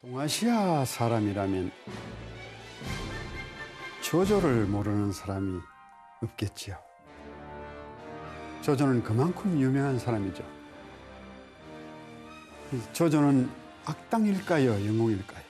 동아시아 사람이라면 조조를 모르는 사람이 없겠지요. 조조는 그만큼 유명한 사람이죠. 조조는 악당일까요, 영웅일까요?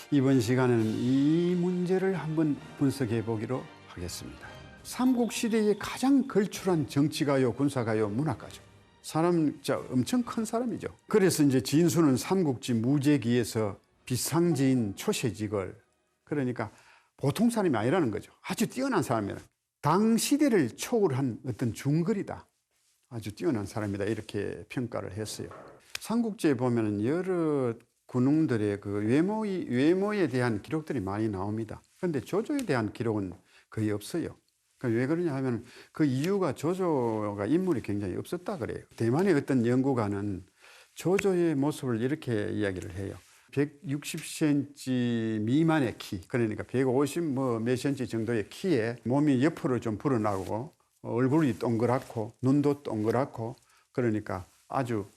이번 시간에는 이 문제를 한번 분석해 보기로 하겠습니다. 삼국시대의 가장 걸출한 정치가요, 군사가요, 문학가죠. 사람 진짜 엄청 큰 사람이죠. 그래서 이제 진수는 삼국지 무제기에서 비상지인 초세직을, 그러니까 보통 사람이 아니라는 거죠. 아주 뛰어난 사람이라. 당 시대를 초월한 어떤 중거리다. 아주 뛰어난 사람이다. 이렇게 평가를 했어요. 삼국지에 보면은 여러 군웅들의 그 외모에 대한 기록들이 많이 나옵니다. 그런데 조조에 대한 기록은 거의 없어요. 그러니까 왜 그러냐 하면 그 이유가 조조가 인물이 굉장히 없었다 그래요. 대만의 어떤 연구가는 조조의 모습을 이렇게 이야기를 해요. 160cm 미만의 키, 그러니까 150 몇 cm 정도의 키에 몸이 옆으로 좀 불어나고 얼굴이 동그랗고 눈도 동그랗고, 그러니까 아주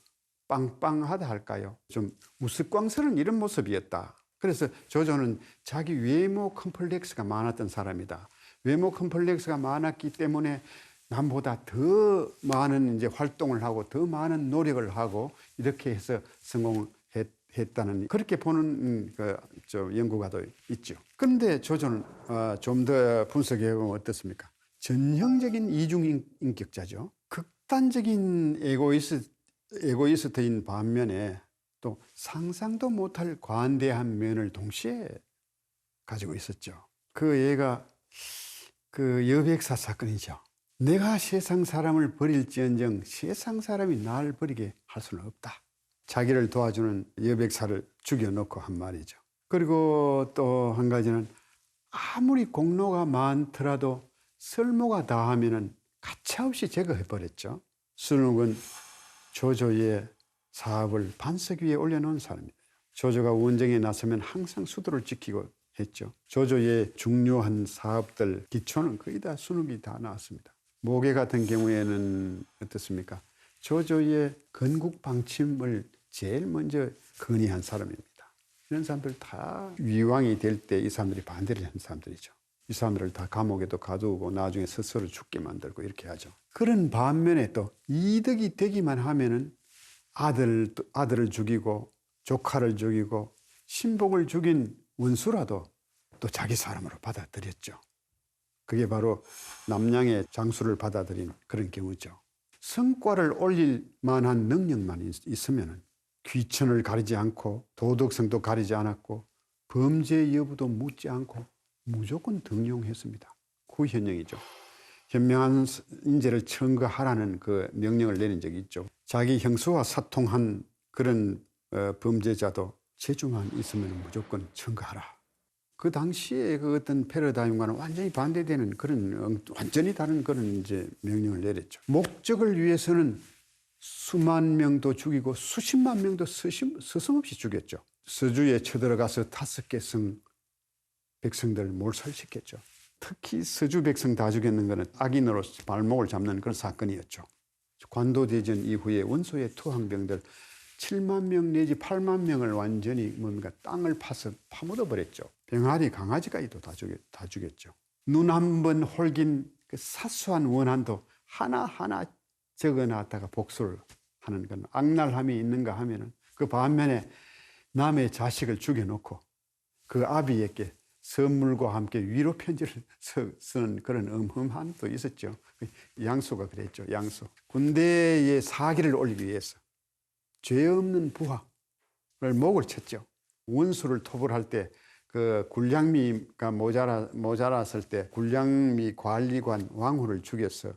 빵빵하다 할까요? 좀 우스꽝스러운 이런 모습이었다. 그래서 조조는 자기 외모 컴플렉스가 많았던 사람이다. 외모 컴플렉스가 많았기 때문에 남보다 더 많은 이제 활동을 하고 더 많은 노력을 하고 이렇게 해서 성공했다는, 그렇게 보는 연구가도 있죠. 그런데 조조는 좀 더 분석해 보면 어떻습니까? 전형적인 이중인격자죠. 극단적인 에고이스트인 반면에 또 상상도 못할 관대한 면을 동시에 가지고 있었죠. 그 얘가 그 여백사 사건이죠. 내가 세상 사람을 버릴지언정 세상 사람이 나를 버리게 할 수는 없다. 자기를 도와주는 여백사를 죽여놓고 한 말이죠. 그리고 또 한 가지는 아무리 공로가 많더라도 설모가 다하면은 가차없이 제거해버렸죠. 순욱은 조조의 사업을 반석 위에 올려놓은 사람입니다. 조조가 원정에 나서면 항상 수도를 지키고 했죠. 조조의 중요한 사업들 기초는 거의 다 순욱이 다 나왔습니다. 모계 같은 경우에는 어떻습니까? 조조의 건국 방침을 제일 먼저 건의한 사람입니다. 이런 사람들 다 위왕이 될 때 이 사람들이 반대를 한 사람들이죠. 이 사람들을 다 감옥에도 가두고 나중에 스스로 죽게 만들고 이렇게 하죠. 그런 반면에 또 이득이 되기만 하면은 아들을 죽이고 조카를 죽이고 신복을 죽인 원수라도 또 자기 사람으로 받아들였죠. 그게 바로 남량의 장수를 받아들인 그런 경우죠. 성과를 올릴 만한 능력만 있으면 귀천을 가리지 않고 도덕성도 가리지 않았고 범죄 여부도 묻지 않고 무조건 등용했습니다. 구현령이죠. 현명한 인재를 청구하라는 그 명령을 내린 적이 있죠. 자기 형수와 사통한 그런 범죄자도 재주만 있으면 무조건 청구하라. 그 당시에 그 어떤 패러다임과는 완전히 반대되는 그런 완전히 다른 그런 이제 명령을 내렸죠. 목적을 위해서는 수만 명도 죽이고 수십만 명도 서슴없이 죽였죠. 서주에 쳐들어가서 5개 성 백성들을 몰살시켰죠. 특히 서주 백성 다 죽였는 것은 악인으로 발목을 잡는 그런 사건이었죠. 관도대전 이후에 원소의 투항병들 7만 명 내지 8만 명을 완전히 뭔가 땅을 파서 파묻어 버렸죠. 병아리 강아지까지도 다 죽였죠. 눈 한 번 홀긴 그 사소한 원한도 하나하나 적어놨다가 복수를 하는 건 악랄함이 있는가 하면은, 그 반면에 남의 자식을 죽여놓고 그 아비에게 선물과 함께 위로 편지를 쓰는 그런 음흠함도 있었죠. 양수가 그랬죠. 양수. 군대의 사기를 올리기 위해서 죄 없는 부하를 목을 쳤죠. 원수를 토벌할 때 그 굴량미가 모자랐을 때 굴량미 관리관 왕후를 죽여서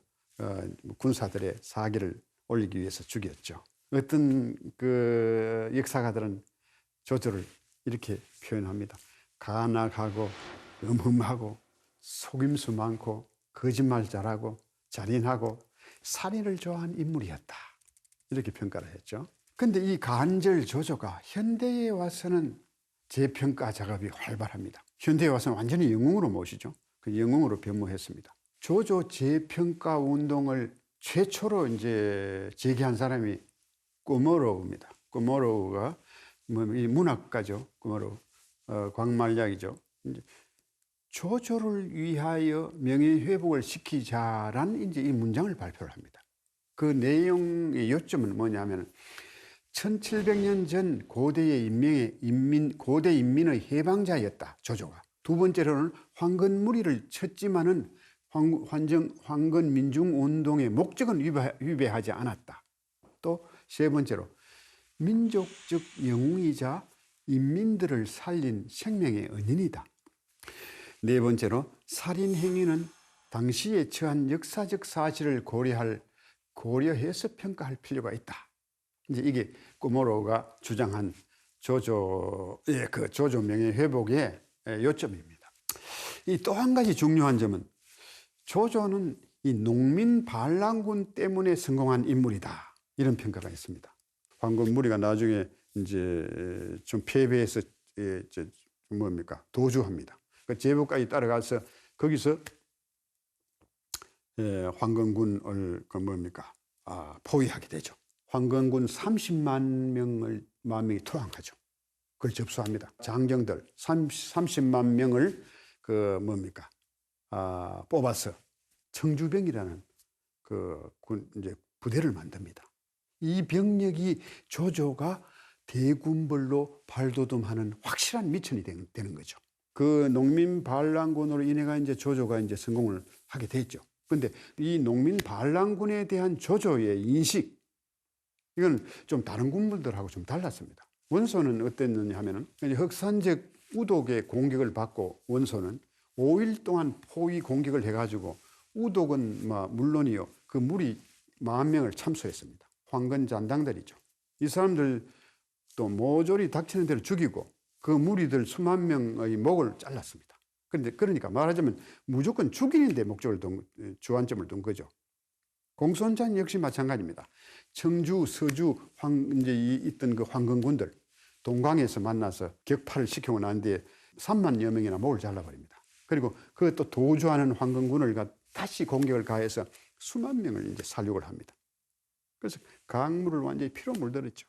군사들의 사기를 올리기 위해서 죽였죠. 어떤 그 역사가들은 조조를 이렇게 표현합니다. 간악하고 음흠하고 속임수 많고 거짓말 잘하고 잔인하고 살인을 좋아하는 인물이었다. 이렇게 평가를 했죠. 근데 이 간절 조조가 현대에 와서는 재평가 작업이 활발합니다. 현대에 와서는 완전히 영웅으로 모시죠. 그 영웅으로 변모했습니다. 조조 재평가 운동을 최초로 이제 제기한 사람이 꾸머로우입니다. 꾸머로우가 이 문학가죠. 그말로 광말약이죠. 이제 조조를 위하여 명예회복을 시키자라는 이제 이 문장을 발표를 합니다. 그 내용의 요점은 뭐냐면 1700년 전 고대 인민의 해방자였다, 조조가. 두 번째로는 황건무리를 쳤지만은 황건민중운동의 목적은 위배하지 않았다. 또 세 번째로 민족적 영웅이자 인민들을 살린 생명의 은인이다. 네 번째로 살인 행위는 당시에 처한 역사적 사실을 고려해서 평가할 필요가 있다. 이제 이게 꾸모로가 주장한 조조의 그 조조 명예 회복의 요점입니다. 이 또 한 가지 중요한 점은 조조는 이 농민 반란군 때문에 성공한 인물이다. 이런 평가가 있습니다. 황건무리가 나중에 이제 좀 패배해서 도주합니다. 그 제보까지 따라가서 거기서 황건군을 포위하게 되죠. 황건군 30만 명이 투항하죠. 그걸 접수합니다. 장정들 30만 명을 뽑아서 청주병이라는 이제 부대를 만듭니다. 이 병력이 조조가 대군벌로 발돋움하는 확실한 미천이 되는 거죠. 그 농민 반란군으로 인해가 이제 조조가 이제 성공을 하게 됐죠. 그런데 이 농민 반란군에 대한 조조의 인식, 이건 좀 다른 군부들하고 좀 달랐습니다. 원소는 어땠느냐 하면은 흑산적 우독의 공격을 받고 원소는 5일 동안 포위 공격을 해가지고 우독은 물론이요, 그 무리 10,000명을 참수했습니다. 황건 잔당들이죠. 이 사람들 또 모조리 닥치는 대로 죽이고 그 무리들 수만 명의 목을 잘랐습니다. 그러니까 말하자면 무조건 죽이는 데 주안점을 둔 거죠. 공손찬 역시 마찬가지입니다. 청주, 서주, 이제 있던 그 황건군들 동강에서 만나서 격파를 시키고 난 뒤에 3만여 명이나 목을 잘라버립니다. 그리고 그것도 도주하는 황건군을 다시 공격을 가해서 수만 명을 이제 살육을 합니다. 그래서 강물을 완전히 피로 물들었죠.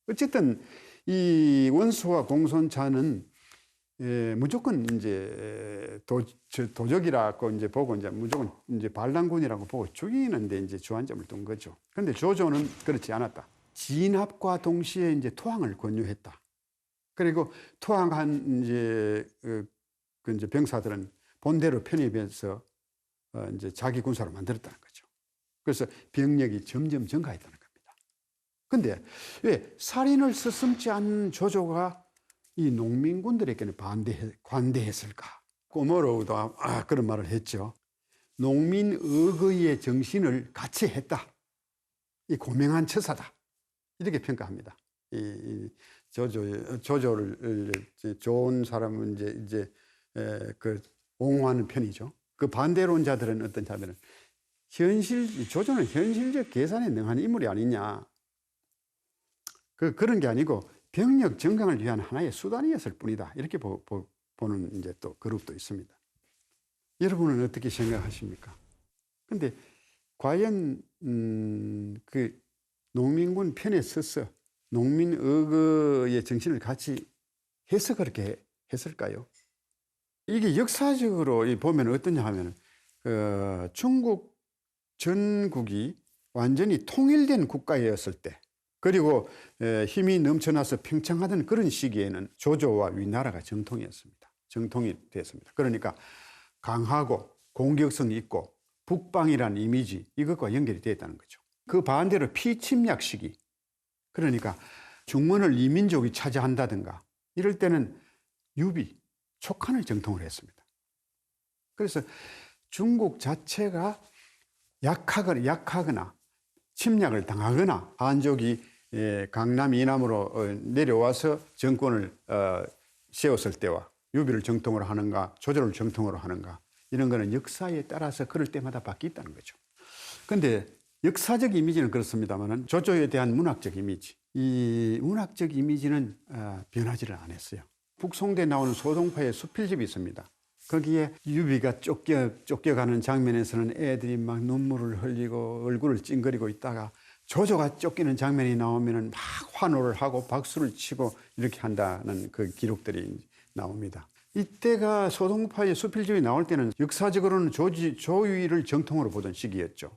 어쨌든 이 원소와 공손찬은 무조건 이제 도적이라고 이제 보고 이제 무조건 이제 반란군이라고 보고 죽이는데 이제 주안점을 둔 거죠. 그런데 조조는 그렇지 않았다. 진압과 동시에 이제 토항을 권유했다. 그리고 토항한 이제 이제 병사들은 본대로 편입해서 이제 자기 군사로 만들었다는 거죠. 그래서 병력이 점점 증가했다는 겁니다. 근데 왜 살인을 서슴지 않는 조조가 이 농민군들에게는 관대했을까? 꼬모로우도 그런 말을 했죠. 농민의거의 정신을 같이 했다. 이 고명한 처사다. 이렇게 평가합니다. 이 조조를 좋은 사람은 이제 옹호하는 편이죠. 그 반대론자들은 어떤 자들은 조조는 현실적 계산에 능한 인물이 아니냐. 그런 게 아니고 병력 정강을 위한 하나의 수단이었을 뿐이다. 이렇게 보는 이제 또 그룹도 있습니다. 여러분은 어떻게 생각하십니까? 근데 과연 그 농민군 편에 서서 농민의거의 정신을 같이 해서 그렇게 했을까요? 이게 역사적으로 보면 어떠냐 하면 중국 전국이 완전히 통일된 국가였을 때, 그리고 힘이 넘쳐나서 팽창하던 그런 시기에는 조조와 위나라가 정통이었습니다. 정통이 됐습니다. 그러니까 강하고 공격성 있고 북방이라는 이미지, 이것과 연결이 되었다는 거죠. 그 반대로 피침략 시기, 그러니까 중원을 이민족이 차지한다든가 이럴 때는 유비, 촉한을 정통을 했습니다. 그래서 중국 자체가 약하거나 침략을 당하거나 한족이 강남 이남으로 내려와서 정권을 세웠을 때와 유비를 정통으로 하는가 조조를 정통으로 하는가, 이런 거는 역사에 따라서 그럴 때마다 바뀌었다는 거죠. 그런데 역사적 이미지는 그렇습니다만 조조에 대한 문학적 이미지, 이 문학적 이미지는 변하지를 않았어요. 북송대 나오는 소동파의 수필집이 있습니다. 거기에 유비가 쫓겨가는 장면에서는 애들이 막 눈물을 흘리고 얼굴을 찡그리고 있다가 조조가 쫓기는 장면이 나오면은 막 환호를 하고 박수를 치고 이렇게 한다는 그 기록들이 나옵니다. 이때가 소동파의 수필집이 나올 때는 역사적으로는 조유의를 정통으로 보던 시기였죠.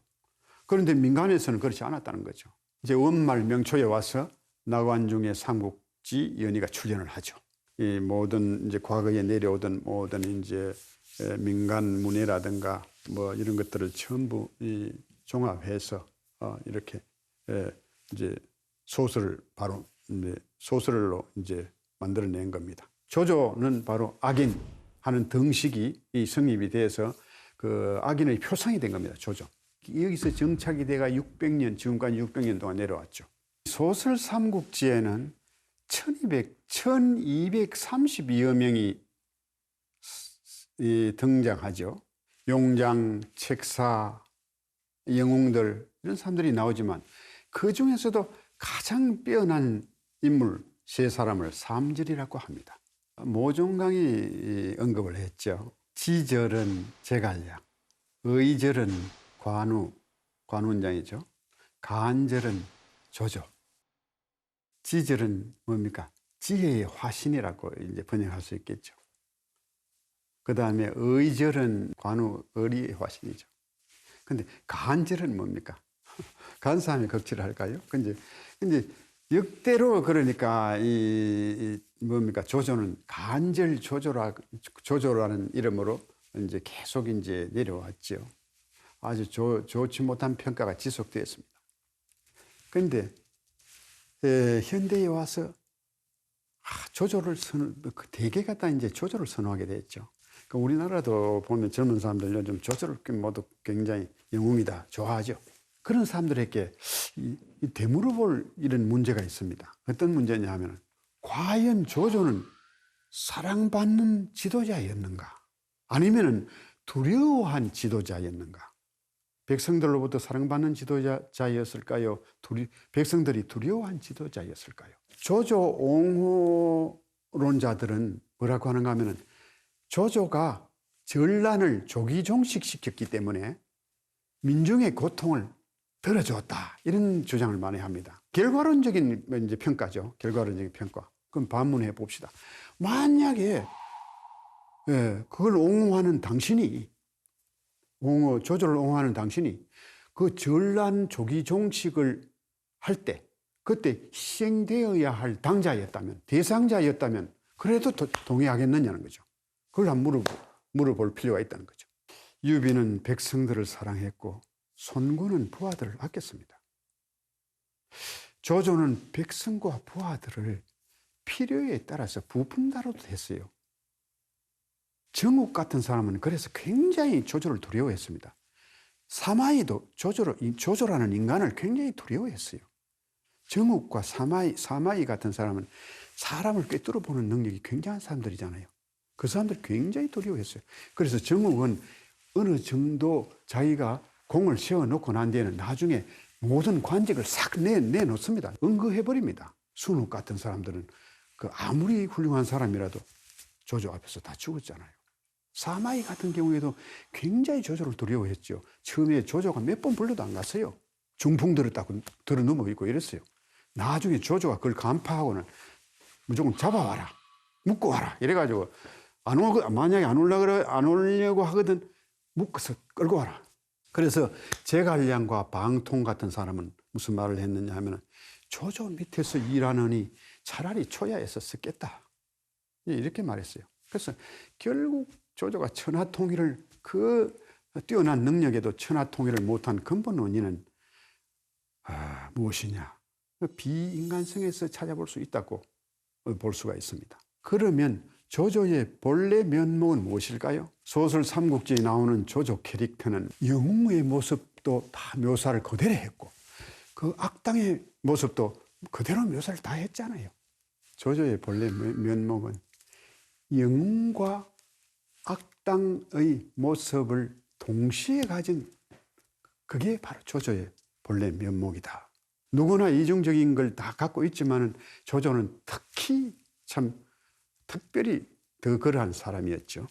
그런데 민간에서는 그렇지 않았다는 거죠. 이제 원말 명초에 와서 나관중의 삼국지 연의가 출연을 하죠. 이 모든 이제 과거에 내려오던 모든 이제 민간 문예라든가 뭐 이런 것들을 전부 이 종합해서 이렇게 이제 소설을 바로 이제 소설로 이제 만들어낸 겁니다. 조조는 바로 악인하는 등식이 이 성립이 돼서 그 악인의 표상이 된 겁니다. 조조. 여기서 정착이 돼가 600년, 지금까지 600년 동안 내려왔죠. 소설 삼국지에는 1232여 명이 등장하죠. 용장, 책사, 영웅들 이런 사람들이 나오지만 그 중에서도 가장 뛰어난 인물 세 사람을 삼절이라고 합니다. 모종강이 언급을 했죠. 지절은 제갈량, 의절은 관운장이죠. 간절은 조조. 지절은 뭡니까? 지혜의 화신이라고 이제 번역할 수 있겠죠. 그 다음에 의절은 의리의 화신이죠. 근데 간절은 뭡니까? 간사함의 극치를 할까요? 근데 역대로 그러니까 뭡니까? 조조는 간절 조조라는 이름으로 이제 계속 이제 내려왔죠. 아주 좋지 못한 평가가 지속되었습니다. 그런데 현대에 와서 조조를 대개가 다 이제 조조를 선호하게 됐죠. 그러니까 우리나라도 보면 젊은 사람들 요즘 조조를 모두 굉장히 영웅이다 좋아하죠. 그런 사람들에게 되물어볼 이런 문제가 있습니다. 어떤 문제냐 하면 과연 조조는 사랑받는 지도자였는가? 아니면 두려워한 지도자였는가? 백성들로부터 사랑받는 지도자였을까요? 백성들이 두려워한 지도자였을까요? 조조 옹호론자들은 뭐라고 하는가 하면 조조가 전란을 조기종식시켰기 때문에 민중의 고통을 덜어주었다. 이런 주장을 많이 합니다. 결과론적인 이제 평가죠. 결과론적인 평가. 그럼 반문해 봅시다. 만약에 그걸 옹호하는 당신이 조조를 옹호하는 당신이 그 전란 조기 종식을 할 때 그때 희생되어야 할 당자였다면 대상자였다면 그래도 동의하겠느냐는 거죠. 그걸 한번 물어볼 필요가 있다는 거죠. 유비는 백성들을 사랑했고 손군은 부하들을 아꼈습니다. 조조는 백성과 부하들을 필요에 따라서 부푼다로도 했어요. 정욱 같은 사람은 그래서 굉장히 조조를 두려워했습니다. 사마이도 조조라는 인간을 굉장히 두려워했어요. 정욱과 사마이 같은 사람은 사람을 꿰뚫어 보는 능력이 굉장한 사람들이잖아요. 그 사람들 굉장히 두려워했어요. 그래서 정욱은 어느 정도 자기가 공을 세워놓고 난 뒤에는 나중에 모든 관직을 싹 내놓습니다. 응거해버립니다. 순욱 같은 사람들은 아무리 훌륭한 사람이라도 조조 앞에서 다 죽었잖아요. 사마이 같은 경우에도 굉장히 조조를 두려워했죠. 처음에 조조가 몇 번 불러도 안 갔어요. 중풍 들었다고 들어 누워 있고 이랬어요. 나중에 조조가 그걸 간파하고는 무조건 잡아와라, 묶고 와라 이래가지고 만약에 안 오려고 하거든 묶어서 끌고 와라. 그래서 제갈량과 방통 같은 사람은 무슨 말을 했느냐 하면 조조 밑에서 일하느니 차라리 초야에서 썼겠다 이렇게 말했어요. 그래서 결국 조조가 천하통일을 뛰어난 능력에도 천하통일을 못한 근본 원인은 무엇이냐? 비인간성에서 찾아볼 수 있다고 볼 수가 있습니다. 그러면 조조의 본래 면목은 무엇일까요? 소설 삼국지에 나오는 조조 캐릭터는 영웅의 모습도 다 묘사를 그대로 했고 그 악당의 모습도 그대로 묘사를 다 했잖아요. 조조의 본래 면목은 영웅과 악당의 모습을 동시에 가진 그게 바로 조조의 본래 면목이다. 누구나 이중적인 걸 다 갖고 있지만 조조는 특히 참 특별히 더 그러한 사람이었죠.